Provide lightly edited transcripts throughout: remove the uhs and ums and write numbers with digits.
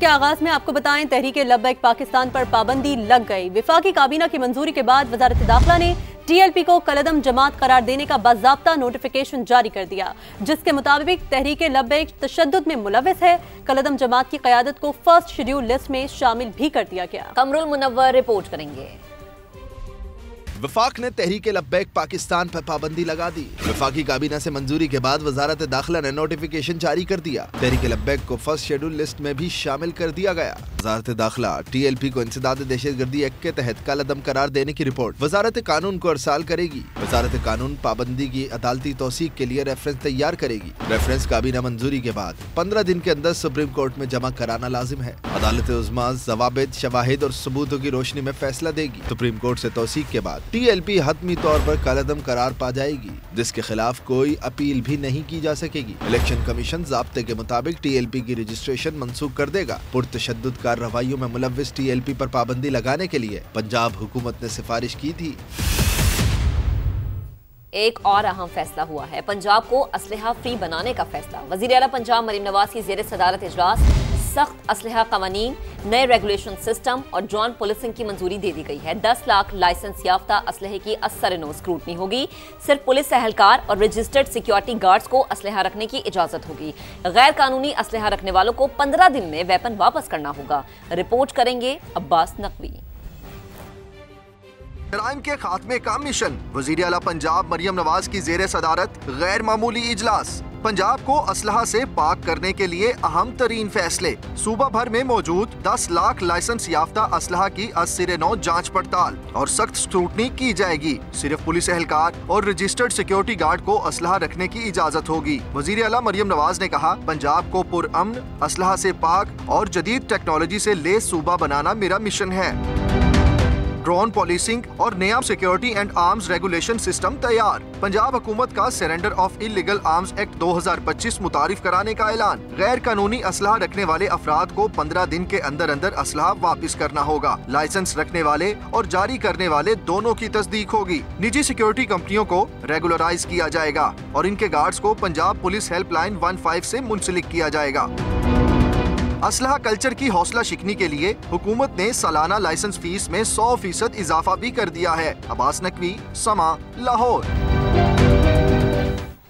के आगाज में आपको बताएं, तहरीके लब्बैक पाकिस्तान पर पाबंदी लग गई। विफाकी काबीना की मंजूरी के बाद वजारत दाखिला ने TLP को कलदम जमात करार देने का बाज़ाब्ता नोटिफिकेशन जारी कर दिया, जिसके मुताबिक तहरीके लब्बैक तशद्दुद में मुलव्वस है। कलदम जमात की क़यादत को फर्स्ट शेड्यूल लिस्ट में शामिल भी कर दिया गया। कमरुल मुनव्वर रिपोर्ट करेंगे। वफाक ने तहरीके लब्बैक पाकिस्तान पर पाबंदी लगा दी। वफाकी काबीना से मंजूरी के बाद वजारत दाखिला ने नोटिफिकेशन जारी कर दिया। तहरीके लब्बैक को फर्स्ट शेड्यूल लिस्ट में भी शामिल कर दिया गया। वजारत दाखिला TLP को इंसदाद दहशतगर्दी एक्ट के तहत कलअदम करार देने की रिपोर्ट वजारत कानून को अरसाल करेगी। वजारत कानून पाबंदी की अदालती तौसीक के लिए रेफरेंस तैयार करेगी। रेफरेंस काबीना मंजूरी के बाद 15 दिन के अंदर सुप्रीम कोर्ट में जमा कराना लाजिम है। अदालत उज़्मा ज़वाबित, शवाहिद और सबूतों की रोशनी में फैसला देगी। सुप्रीम कोर्ट से तौसीक के बाद TLP हतमी तौर पर कलअदम करार पा जाएगी, जिसके खिलाफ कोई अपील भी नहीं की जा सकेगी। इलेक्शन कमीशन ज़ाब्ते के मुताबिक TLP की रजिस्ट्रेशन मंसूख कर देगा। पुरतशद्दुद कार्रवाइयों में मुलव्विस TLP पर पाबंदी लगाने के लिए पंजाब हुकूमत ने सिफारिश की थी। एक और अहम फैसला हुआ है, पंजाब को असलहा फ्री बनाने का फैसला। वज़ीर आला पंजाब मरीम नवाज की ज़ेर सदारत इजलास सख्त असलहा कवानीन, नए रेगुलेशन सिस्टम और ड्रोन पुलिसिंग की मंजूरी दे दी गई है। 10 लाख लाइसेंस याफ्ता असलहे की असर-ए-नो स्क्रूटनी होगी। सिर्फ पुलिस एहलकार और रजिस्टर्ड सिक्योरिटी गार्ड्स को असलहा रखने की इजाजत होगी। गैर कानूनी असलहा रखने वालों को 15 दिन में वेपन वापस करना होगा। रिपोर्ट करेंगे अब्बास नकवी। क्राइम के खात्मे का मिशन। वज़ीर आला पंजाब मरियम नवाज की ज़ेर सदारत गैर मामूली इजलास। पंजाब को असलहा से पाक करने के लिए अहम तरीन फैसले। सूबा भर में मौजूद 10 लाख लाइसेंस याफ्ता असलहा की असर-ए-नो जांच पड़ताल और सख्त स्क्रूटनी की जाएगी। सिर्फ पुलिस एहलकार और रजिस्टर्ड सिक्योरिटी गार्ड को असलहा रखने की इजाजत होगी। वज़ीर आला मरियम नवाज ने कहा, पंजाब को पुरअमन, असलहा से पाक और जदीद टेक्नोलॉजी से लेस सूबा बनाना मेरा मिशन है। ड्रोन पॉलिसिंग और नया security and arms regulation system तैयार। पंजाब हुकूमत का surrender of illegal arms act 2025 मुतारिफ कराने का ऐलान। गैर कानूनी असलहा रखने वाले अफराद को 15 दिन के अंदर अंदर असलहा वापस करना होगा। लाइसेंस रखने वाले और जारी करने वाले दोनों की तस्दीक होगी। निजी सिक्योरिटी कंपनियों को रेगुलराइज किया जाएगा और इनके गार्ड्स को पंजाब पुलिस हेल्पलाइन 15 से मुंसलिक किया जाएगा। असलहा कल्चर की हौसला शिकनी के लिए हुकूमत ने सालाना लाइसेंस फीस में 100% इजाफा भी कर दिया है। अब्बास नकवी, समा, लाहौर।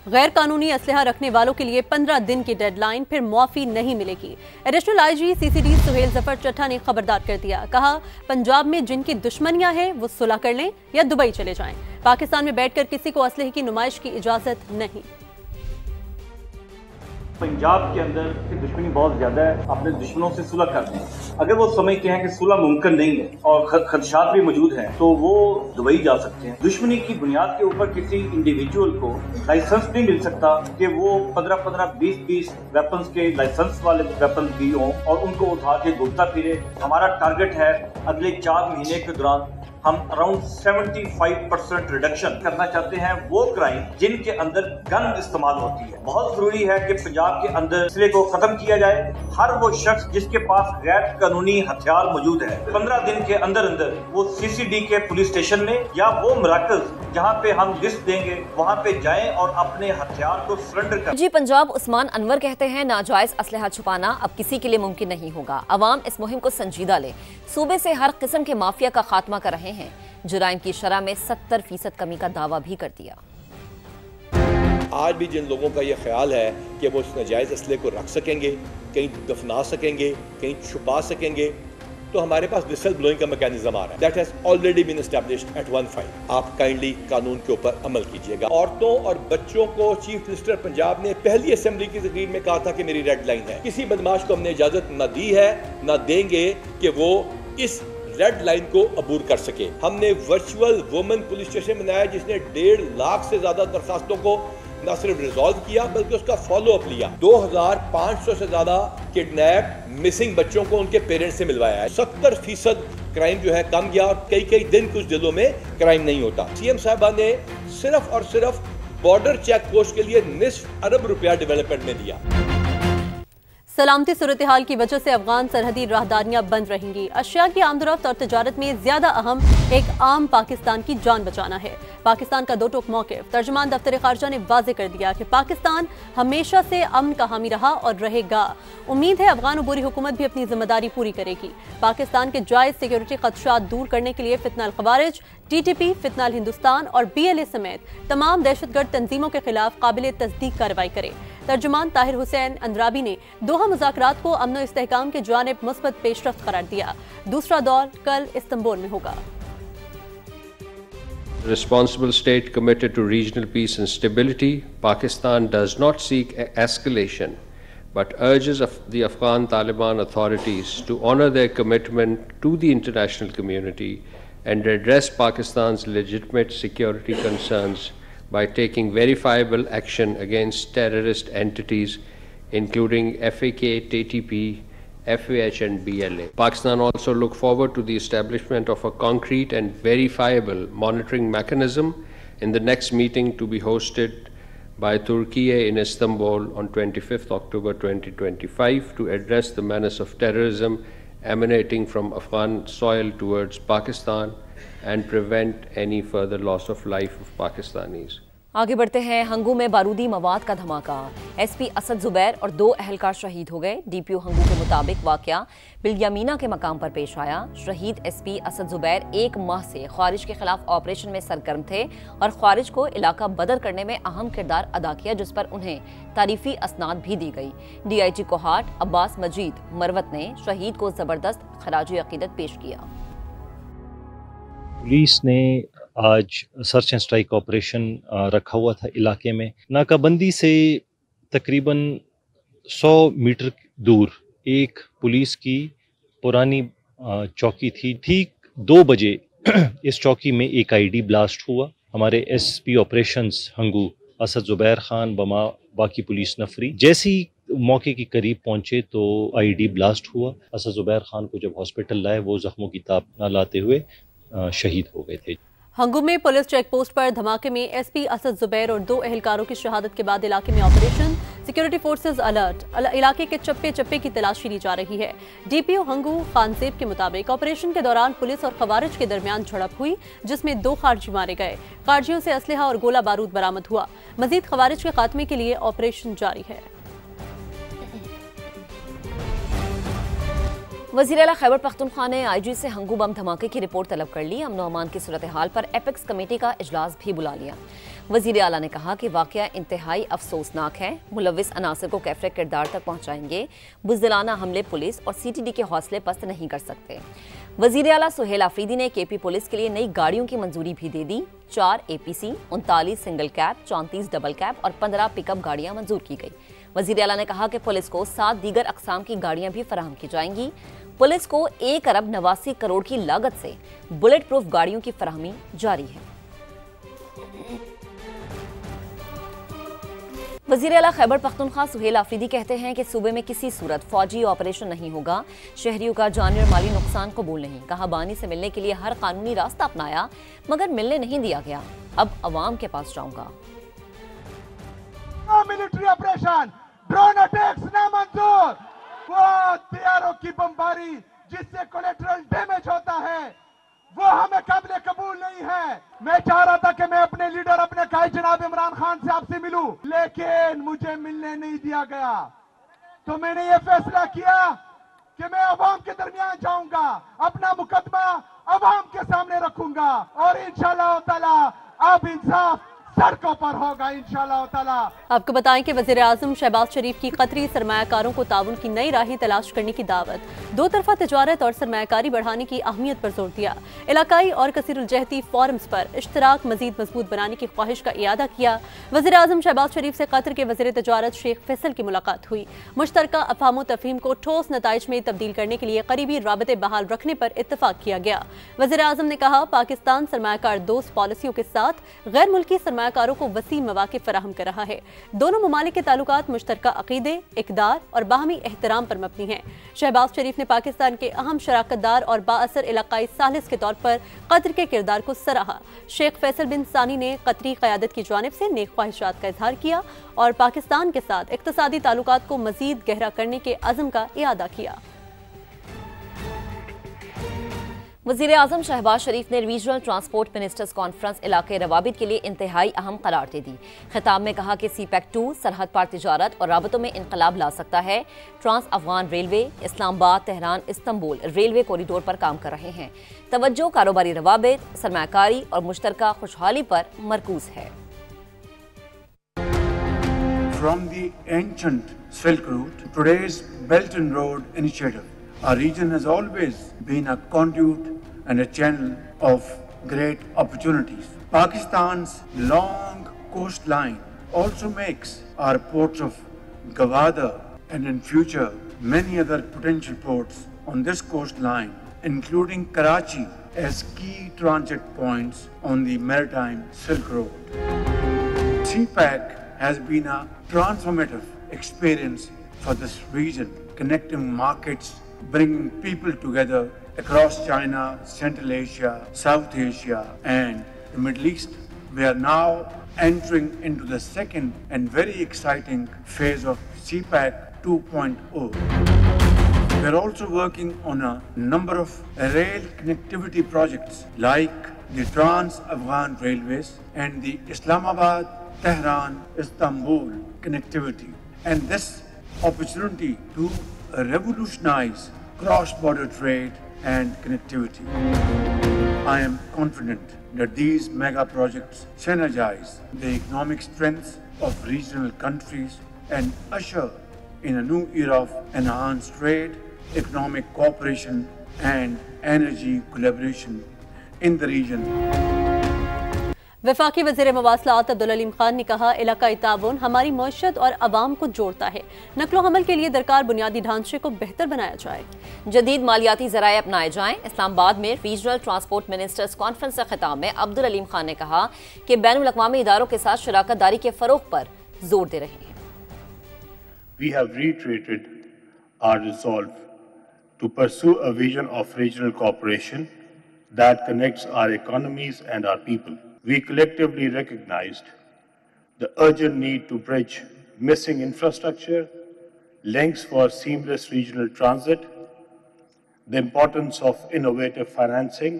गैर कानूनी असलहा रखने वालों के लिए 15 दिन की डेडलाइन, फिर मुआफी नहीं मिलेगी। Additional IG CCD Suhail Zafar Chatta ने खबरदार कर दिया। कहा, पंजाब में जिनकी दुश्मनियां हैं वो सुलह कर लें या दुबई चले जाएं। पाकिस्तान में बैठकर किसी को असलहे की नुमाइश की इजाजत नहीं। पंजाब के अंदर की दुश्मनी बहुत ज्यादा है, अपने दुश्मनों से सुलह करते हैं। अगर वो समझते हैं कि सुलह मुमकिन नहीं है और खदशात भी मौजूद हैं, तो वो दुबई जा सकते हैं। दुश्मनी की बुनियाद के ऊपर किसी इंडिविजुअल को लाइसेंस नहीं मिल सकता कि वो 15-15, 20-20 वेपन्स के लाइसेंस वाले वेपन भी हों और उनको उठा के घूमता फिरे। हमारा टारगेट है अगले 4 महीने के दौरान हम अराउंड 75% रिडक्शन करना चाहते हैं वो क्राइम जिनके अंदर गन इस्तेमाल होती है। बहुत जरूरी है कि पंजाब के अंदर इसलिए को खत्म किया जाए। हर वो शख्स जिसके पास गैर कानूनी हथियार मौजूद है, 15 दिन के अंदर अंदर वो CCD के पुलिस स्टेशन में या वो मराकज जहाँ पे हम लिस्ट देंगे वहाँ पे जाएं और अपने हथियार को सरेंडर करें। जी पंजाब उस्मान अनवर कहते हैं, नाजायज असलहा छुपाना अब किसी के लिए मुमकिन नहीं होगा। अवाम इस मुहिम को संजीदा ले। सूबे से हर किस्म के माफिया का खात्मा कर रहे हैं। जुराइम की शरह में 70% कमी का दावा भी कर दिया। आज भी जिन लोगों का ये ख्याल है कि वो उस नाजायज असले को रख सकेंगे, कहीं दफना सकेंगे, कहीं छुपा सकेंगे, तो हमारे पास विसल ब्लोइंग का मैकेनिज्म आ रहा है। That has already been established at 15। आप काइंडली कानून के ऊपर अमल कीजिएगा। औरतों और बच्चों को चीफ मिनिस्टर पंजाब ने पहली असेंबली की तकरीर में कहा था कि मेरी रेड लाइन है। किसी बदमाश को हमने इजाजत न दी है न देंगे कि वो इस रेड लाइन को अबूर कर सके। हमने वर्चुअल वुमेन पुलिस स्टेशन बनाया जिसने 1.5 लाख से ज्यादा दरखास्तों को न सिर्फ रिजॉल्व किया बल्कि उसका फॉलो अप लिया। 2500 से ज्यादा किडनैप मिसिंग बच्चों को उनके पेरेंट्स से मिलवाया है। 70% क्राइम जो है कम गया और कई दिन कुछ जिलों में क्राइम नहीं होता। CM साहबा ने सिर्फ और सिर्फ बॉर्डर चेक पोस्ट के लिए ₹2.5 अरब डेवलपमेंट में दिया। सलामती सूरत हाल की वजह से अफगान सरहदी राहदारियां बंद रहेंगी। अशिया की आमदोरफ्त और तजारत में ज्यादा अहम एक आम पाकिस्तान की जान बचाना है। पाकिस्तान का दो टोक मौक़िफ़। तर्जुमान दफ्तर खारजा ने वाज़ेह कर दिया कि पाकिस्तान हमेशा से अमन का हामी रहा और रहेगा। उम्मीद है अफगान अबूरी हुकूमत भी अपनी जिम्मेदारी पूरी करेगी। पाकिस्तान के जायज़ सिक्योरिटी खदशात दूर करने के लिए फितनाल खवारिज, TTP, फितनाल हिंदुस्तान और BLA समेत तमाम दहशतगर्द तंजीमों के खिलाफ काबिल तस्दीक कार्रवाई करे। तर्जुमान ताहिर हुसैन अंद्राबी ने दोहा मुज़ाकरात को अमन और इस्तेहकाम के जानिब मुस्बत पेशरफ्त करार दिया। दूसरा दौर कल इस्तांबुल में होगा। Responsible state committed to regional peace and stability, Pakistan does not seek escalation, but urges the Afghan Taliban authorities to honor their commitment to the international community and address Pakistan's legitimate security concerns by taking verifiable action against terrorist entities, including FAK, TTP, FAH and BLA. Pakistan also look forward to the establishment of a concrete and verifiable monitoring mechanism in the next meeting to be hosted by Turkey in Istanbul on 25th October 2025 to address the menace of terrorism emanating from Afghan soil towards Pakistan and prevent any further loss of life of Pakistanis. आगे बढ़ते हैं। हंगू में बारूदी मवाद का धमाका। SP Asad Zubair और 2 अहलकार शहीद हो गए। DPO हंगू के मुताबिक वाकया बिलयामीना के मकाम पर पेश आया। शहीद SP असद जुबैर 1 माह से ख्वारिज के खिलाफ ऑपरेशन में सरगर्म थे और ख्वारिज को इलाका बदर करने में अहम किरदार अदा किया, जिस पर उन्हें तारीफी असनाद भी दी गई। DIG कोहाट अब्बास मजीद मरवत ने शहीद को जबरदस्त खराज अकीदत पेश किया। पुलिस ने आज सर्च एंड स्ट्राइक ऑपरेशन रखा हुआ था इलाके में। नाकाबंदी से तकरीबन 100 मीटर दूर एक पुलिस की पुरानी चौकी थी। ठीक 2 बजे इस चौकी में एक IED ब्लास्ट हुआ। हमारे SP ऑपरेशंस हंगू असद जुबैर खान बमा बाकी पुलिस नफरी जैसे ही मौके के करीब पहुंचे तो IED ब्लास्ट हुआ। असद जुबैर खान को जब हॉस्पिटल लाए वो जख्मों की ताब न लाते हुए शहीद हो गए थे। हंगू में पुलिस चेक पोस्ट पर धमाके में SP असद जुबैर और 2 अहलकारों की शहादत के बाद इलाके में ऑपरेशन, सिक्योरिटी फोर्सेज अलर्ट। इलाके के चप्पे चप्पे की तलाशी ली जा रही है। DPO हंगू खानसेब के मुताबिक ऑपरेशन के दौरान पुलिस और खवारिज के दरमियान झड़प हुई, जिसमें 2 खारजी मारे गए। खारजियों से असलहा और गोला बारूद बरामद हुआ। मजीद खवारिज के खात्मे के लिए ऑपरेशन जारी है। वज़ीर आला खैबर पख्तूनख्वा ने IG से हंगू बम धमाके की रिपोर्ट तलब कर ली। अमन अमान की सूरत हाल पर एपेक्स कमेटी का इजलास भी बुला लिया। वज़ीर आला ने कहा कि वाक़या इंतहाई अफसोसनाक है। मुलविस अनासर को कैफरे किरदार तक पहुँचाएंगे। बुज़दिलाना हमले पुलिस और CTD के हौसले पस्त नहीं कर सकते। वज़ीर आला सुहेल आफरीदी ने KP पुलिस के लिए नई गाड़ियों की मंजूरी भी दे दी। 4 APC, 39 single cab, 34 double cab और 15 पिकअप गाड़ियाँ मंजूर की गई। वज़ीर आला ने कहा कि पुलिस को 7 दीगर अक़साम की गाड़ियाँ भी फराहम की जाएंगी। पुलिस को 1 अरब 89 करोड़ की लागत से बुलेट प्रूफ गाड़ियों की फराहमी जारी है। वज़ीर आला खैबर पख्तूनख्वा सुहेल आफरीदी कहते हैं कि सूबे में किसी सूरत फौजी ऑपरेशन नहीं होगा। शहरियों का जानी और माली नुकसान कबूल नहीं। कहा बानी से मिलने के लिए हर कानूनी रास्ता अपनाया मगर मिलने नहीं दिया गया। अब अवाम के पास जाऊंगा। मिलिट्री ऑपरेशन, ड्रोन अटैक्स नामंजूर। वो हथियारों की बमबारी जिससे कोलेटरल डैमेज होता है वो हमें काबिल कबूल नहीं है। मैं चाह रहा था कि मैं अपने लीडर अपने कायद जनाब इमरान खान से आपसे मिलूं, लेकिन मुझे मिलने नहीं दिया गया। तो मैंने ये फैसला किया कि मैं अवाम के दरमियान जाऊंगा, अपना मुकदमा अवाम के सामने रखूंगा और इंशाअल्लाह ताला अब इंसाफ सड़कों पर होगा इंशाअल्लाह ताला। आपको बताएं कि वज़ीर आज़म शहबाज शरीफ की कतरी सरमायाकारों को ताउन की नई राहें तलाश करने की दावत। 2 तरफा तिजारत और सरमायाकारी बढ़ाने की अहमियत पर जोर दिया। इलाकाई और कसीरुल-जहती फोरम्स पर इश्तराक मजीद मजबूत बनाने की ख्वाहिश का इयादा किया। वज़ीर आज़म शहबाज शरीफ से कतर के वज़ीर तिजारत शेख फैसल की मुलाकात हुई। मुश्तरका अफ़हाम तफ़हीम को ठोस नताइज में तब्दील करने के लिए करीबी राबते बहाल रखने पर इत्तफाक किया गया। वज़ीर आज़म ने कहा पाकिस्तान सरमायाकार दोस्त पॉलिसियों के साथ गैर मुल्की सरमायाकारों को वसी मौके फराहम कर रहा है। दोनों ममालिक के ताल्लुकात मुश्तरका अकीदे, इक़दार और बाहमी एहतराम पर मबनी हैं। शहबाज शरीफ ने पाकिस्तान के अहम शराकतदार और बाअसर इलाकाई सालिस के तौर पर कतर के किरदार को सराहा। शेख फैसल बिन सानी ने कतरी क़यादत की जानिब से नेक ख्वाहिशात का इजहार किया और पाकिस्तान के साथ इक़्तिसादी ताल्लुकात को मज़ीद गहरा करने के अज़्म का इआदा किया। वज़ीर आज़म शहबाज शरीफ ने रीजनल ट्रांसपोर्ट मिनिस्टर्स कॉन्फ्रेंस इलाके रवाबित के लिए इंतहाई अहम करार दे दी। खिताब में कहा कि CPEC-2 सरहद पार तिजारत और राबतों में इनकलाब ला सकता है। Trans Afghan railway Islamabad, Tehran, Istanbul railway corridor पर काम कर रहे हैं। तवज्जो कारोबारी रवाबित, सरमायाकारी और मुश्तरका खुशहाली पर मरकूज है। From the ancient Silk Route, today's Belt and Road Initiative, our region has always been a conduit and a channel of great opportunities. Pakistan's long coastline also makes our ports of Gwadar and in future many other potential ports on this coastline, including Karachi, as key transit points on the maritime Silk Road. CPEC has been a transformative experience for this region, connecting markets, bringing people together across China, Central Asia, South Asia and the Middle East. We are now entering into the second and very exciting phase of CPEC 2.0. We are also working on a number of rail connectivity projects like the Trans-Afghan Railways and the Islamabad, Tehran, Istanbul connectivity. And this opportunity to revolutionize cross-border trade and connectivity. I am confident that these mega projects synergize the economic strengths of regional countries and usher in a new era of enhanced trade, economic cooperation and energy collaboration in the region. वफाकी वज़ीर मवासलात अब्दुल अलीम खान ने कहा, इलाकाई ताउन हमारी मईशत और अवाम को जोड़ता है। नकलो हमल के लिए दरकार बुनियादी ढांचे को बेहतर बनाया जाए, जदीद मालियाती ज़राए अपनाए जाएं। इस्लामाबाद में रीजनल ट्रांसपोर्ट मिनिस्टर्स कॉन्फ्रेंस के खिताब में अब्दुल अलीम खान ने कहा कि बैनुल अक़वामी इदारों के साथ शराकत दारी के फ़रोग़ पर जोर दे रहे हैं। We have reiterated our resolve to pursue a vision of regional cooperation that connects our economies and our people. We collectively recognized the urgent need to bridge missing infrastructure, links for seamless regional transit, the importance of innovative financing,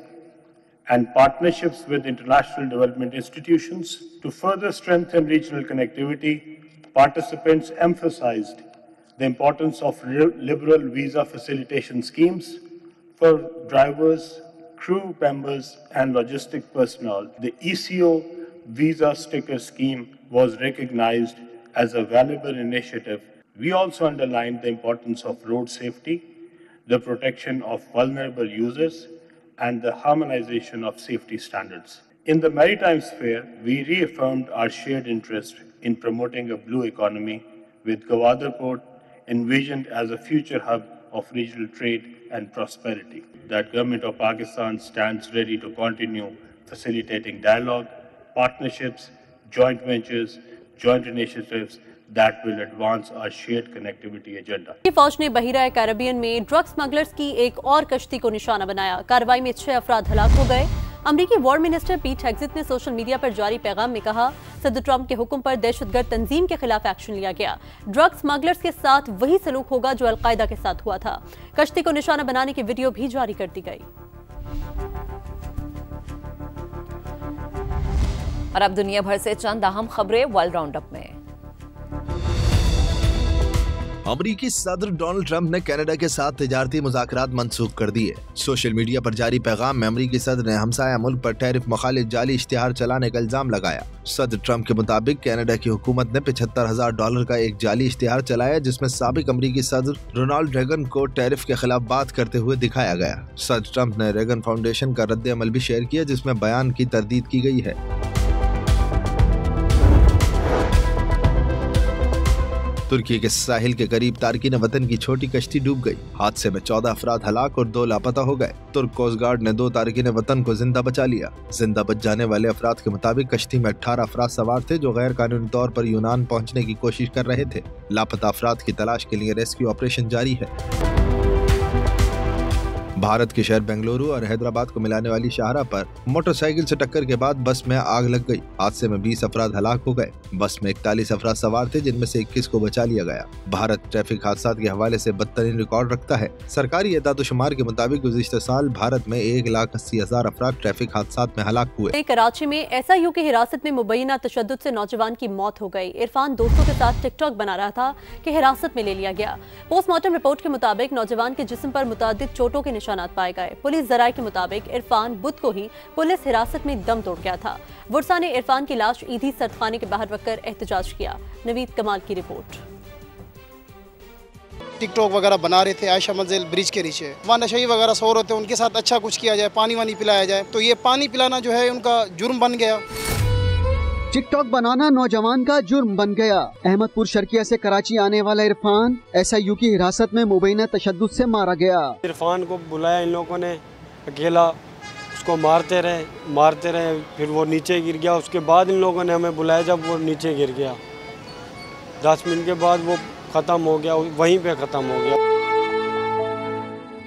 and partnerships with international development institutions. To further strengthen regional connectivity, participants emphasized the importance of liberal visa facilitation schemes for drivers, crew members and logistic personnel. The ECO visa sticker scheme was recognized as a valuable initiative. We also underlined the importance of road safety, the protection of vulnerable users, and the harmonization of safety standards. In the maritime sphere, we reaffirmed our shared interest in promoting a blue economy, with Gwadar Port envisioned as a future hub of regional trade and prosperity. That Government of Pakistan stands ready to continue facilitating dialogue, partnerships, joint ventures, joint initiatives that will advance our shared connectivity agenda. फौज ने बहीरा Caribbean में drug smugglers की एक और कश्ती को निशाना बनाया। कार्रवाई में 6 अफराद हलाक हो गए। अमरीकी वॉर मिनिस्टर पीट हेग्सेथ ने सोशल मीडिया पर जारी पैगाम में कहा, सदर ट्रंप के हुक्म पर दहशतगर्द तंजीम के खिलाफ एक्शन लिया गया। ड्रग स्मगलर्स के साथ वही सलूक होगा जो अलकायदा के साथ हुआ था। कश्ती को निशाना बनाने की वीडियो भी जारी कर दी गई। और अब दुनिया भर से चंद अहम खबरें वर्ल्ड राउंडअप में। अमरीकी सदर डोनाल्ड ट्रंप ने कनाडा के साथ तिजारती मुज़ाकरात मंसूख कर दिए। सोशल मीडिया पर जारी पैगाम में अमरीकी सदर ने हमसाया मुल्क पर टैरिफ मुखालिफ जाली इश्तिहार चलाने का इल्जाम लगाया। सदर ट्रंप के मुताबिक कनाडा की हुकूमत ने $75,000 का एक जाली इश्तिहार चलाया, जिसमें साबिक अमरीकी सदर रोनाल्ड रेगन को टैरिफ के खिलाफ बात करते हुए दिखाया गया। सदर ट्रंप ने रेगन फाउंडेशन का रद्द अमल भी शेयर किया, जिसमें बयान की तरदीद की गई है। तुर्की के साहिल के करीब तारकीन वतन की छोटी कश्ती डूब गई। हादसे में 14 अफराद हलाक और 2 लापता हो गए। तुर्क कोस्ट गार्ड ने 2 तारकीन वतन को जिंदा बचा लिया। जिंदा बच जाने वाले अफराद के मुताबिक कश्ती में 18 अफराद सवार थे जो गैर कानूनी तौर पर यूनान पहुँचने की कोशिश कर रहे थे। लापता अफराद की तलाश के लिए रेस्क्यू ऑपरेशन जारी है। भारत के शहर बेंगलुरु और हैदराबाद को मिलाने वाली शाहराह पर मोटरसाइकिल से टक्कर के बाद बस में आग लग गई। हादसे में 20 अफराद हलाक हो गए। बस में 41 अफराद सवार थे जिनमें से 21 को बचा लिया गया। भारत ट्रैफिक हादसात के हवाले से बदतरीन रिकॉर्ड रखता है। सरकारी एदाद-ओ-शुमार के मुताबिक गुज़िश्ता साल भारत में 1,80,000 अफराद ट्रैफिक हादसात में हलाक हुए। कराची में SIU की हिरासत में मुबैना तशद्दुद से नौजवान की मौत हो गई। इरफान दोस्तों के साथ टिकटॉक बना रहा था कि हिरासत में ले लिया गया। पोस्टमार्टम रिपोर्ट के मुताबिक नौजवान के जिस्म पर मुतअद्दिद चोटों के निशानात पाए गए। पुलिस जराये के मुताबिक इरफान बुध को ही पुलिस हिरासत में दम तोड़ गया था। वुरसा ने इरफान की लाश ईदी सर्दखाने के बाहर रखकर एहतजाज किया। नवीद कमाल की रिपोर्ट। टिकटॉक वगैरह बना रहे थे आयशा मंजिल ब्रिज के नीचे, वहाँ नशे वगैरह सो रहे थे, उनके साथ अच्छा कुछ किया जाए, पानी वानी पिलाया जाए, तो ये पानी पिलाना जो है उनका जुर्म बन गया। टिकटॉक बनाना नौजवान का जुर्म बन गया। अहमदपुर शर्किया से कराची आने वाला इरफान SIU की हिरासत में मुबैना तशद्दुद से मारा गया। इरफान को बुलाया इन लोगों ने, अकेला उसको मारते रहे, फिर वो नीचे गिर गया। उसके बाद इन लोगों ने हमें बुलाया, जब वो नीचे गिर गया 10 मिनट के बाद वो ख़त्म हो गया, वहीं पे ख़त्म हो गया।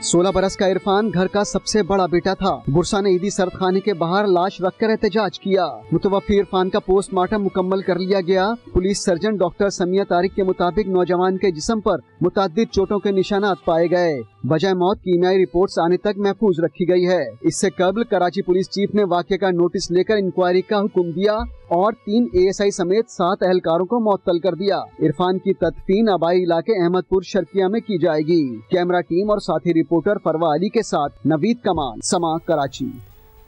16 बरस का इरफान घर का सबसे बड़ा बेटा था। बुरसा ने ईदी सर्दखाने के बाहर लाश रखकर एहतजाज किया। मुतवफ़ी इरफान का पोस्टमार्टम मुकम्मल कर लिया गया। Police surgeon doctor Samiya Tariq के मुताबिक नौजवान के जिस्म पर मुतअद्दिद चोटों के निशानात पाए गए। वजह मौत कीमियाई रिपोर्ट्स आने तक महफूज रखी गई है। इससे कबल कराची पुलिस चीफ ने वाक़े का नोटिस लेकर इंक्वायरी का हुक्म दिया और 3 ASI समेत 7 एहलकारों को मुअत्तल कर दिया। इरफान की तदफीन आबाई इलाके अहमदपुर शर्किया में की जाएगी। कैमरा टीम और साथी रिपोर्टर फरवा अली के साथ नवीद कमाल, समा, कराची।